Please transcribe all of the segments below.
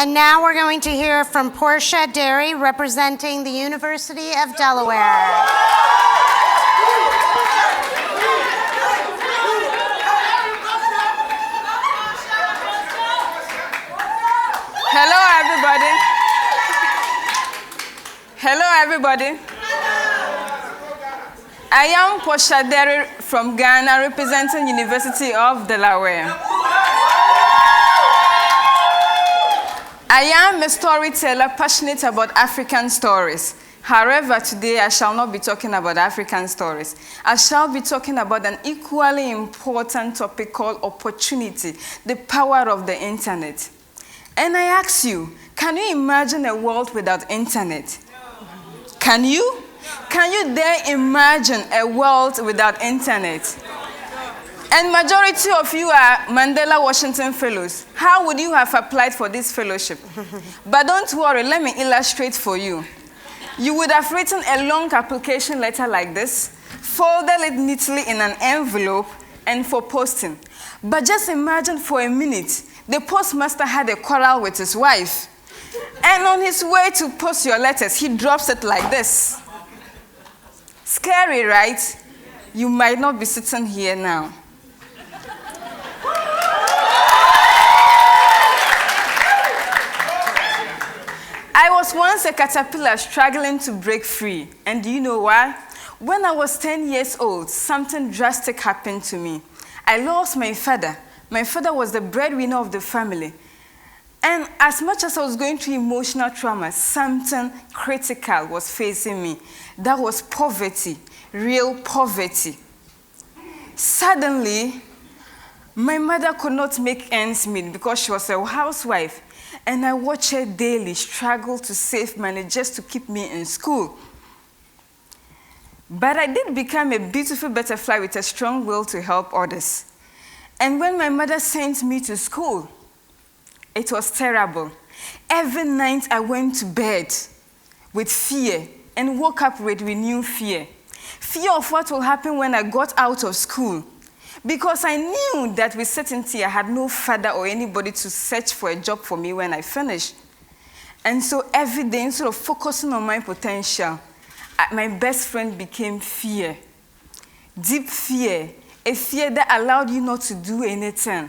And now we're going to hear from Portia Dery, representing the University of Delaware. Hello, everybody. Hello, everybody. I am Portia Dery from Ghana, representing University of Delaware. I am a storyteller passionate about African stories. However, today I shall not be talking about African stories. I shall be talking about an equally important topic called opportunity, the power of the internet. And I ask you, can you imagine a world without internet? Can you? Can you dare imagine a world without internet? And majority of you are Mandela Washington Fellows. How would you have applied for this fellowship? But don't worry, let me illustrate for you. You would have written a long application letter like this, folded it neatly in an envelope, and for posting. But just imagine for a minute, the postmaster had a quarrel with his wife. And on his way to post your letters, he drops it like this. Scary, right? You might not be sitting here now. I was once a caterpillar struggling to break free. And do you know why? When I was 10 years old, something drastic happened to me. I lost my father. My father was the breadwinner of the family. And as much as I was going through emotional trauma, something critical was facing me. That was poverty, real poverty. Suddenly, my mother could not make ends meet because she was a housewife. And I watched her daily struggle to save money just to keep me in school. But I did become a beautiful butterfly with a strong will to help others. And when my mother sent me to school, it was terrible. Every night I went to bed with fear and woke up with renewed fear. Fear of what will happen when I got out of school. Because I knew that with certainty I had no father or anybody to search for a job for me when I finished. And so every day, instead of focusing on my potential, my best friend became fear. Deep fear, a fear that allowed you not to do anything.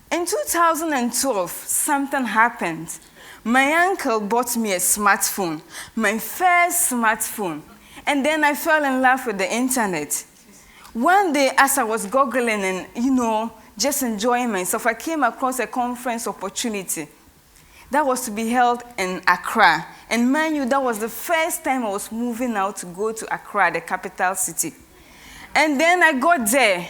In 2012, something happened. My uncle bought me a smartphone, my first smartphone. And then I fell in love with the internet. One day, as I was googling and, just enjoying myself, I came across a conference opportunity that was to be held in Accra. And mind you, that was the first time I was moving out to go to Accra, the capital city. And then I got there,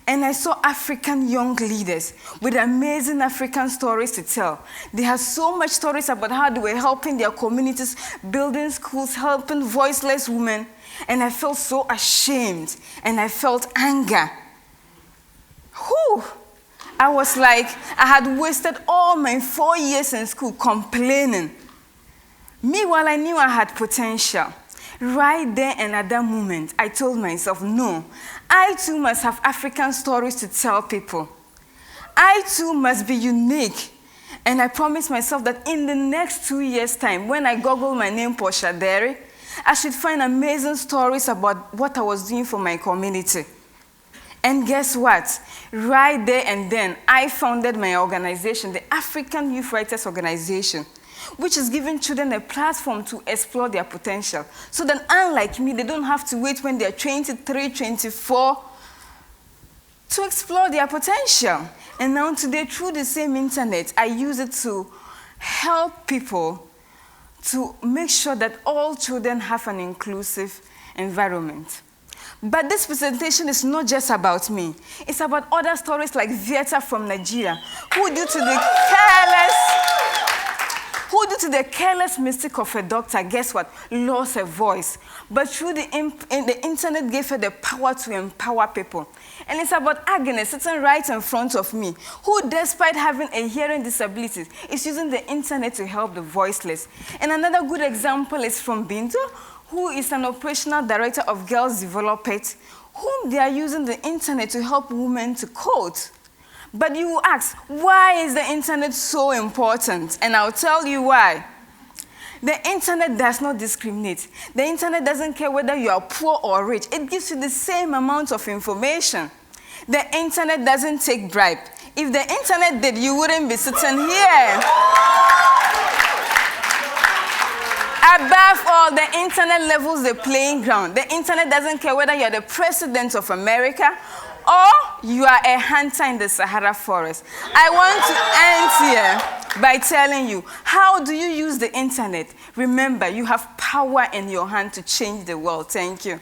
and I saw African young leaders with amazing African stories to tell. They had so much stories about how they were helping their communities, building schools, helping voiceless women. And I felt so ashamed, and I felt anger. Whew! I was like, I had wasted all my 4 years in school complaining. Meanwhile, I knew I had potential. Right there and at that moment, I told myself, no, I too must have African stories to tell people. I too must be unique. And I promised myself that in the next 2 years' time, when I Google my name, Portia Dery, I should find amazing stories about what I was doing for my community. And guess what? Right there and then, I founded my organization, the African Youth Writers Organization, which is giving children a platform to explore their potential. So that unlike me, they don't have to wait when they're 23, 24 to explore their potential. And now today, through the same internet, I use it to help people to make sure that all children have an inclusive environment. But this presentation is not just about me. It's about other stories like Vieta from Nigeria, who due to the careless mistake of a doctor, guess what, lost her voice. But through the internet gave her the power to empower people. And it's about Agnes sitting right in front of me, who despite having a hearing disability, is using the internet to help the voiceless. And another good example is from Bintu, who is an operational director of Girls Develop It, whom they are using the internet to help women to code. But you will ask, why is the internet so important? And I'll tell you why. The internet does not discriminate. The internet doesn't care whether you are poor or rich. It gives you the same amount of information. The internet doesn't take bribe. If the internet did, you wouldn't be sitting here. Above all, the internet levels the playing ground. The internet doesn't care whether you're the president of America or you are a hunter in the Sahara forest. I want to end here by telling you, how do you use the internet? Remember, you have power in your hand to change the world. Thank you.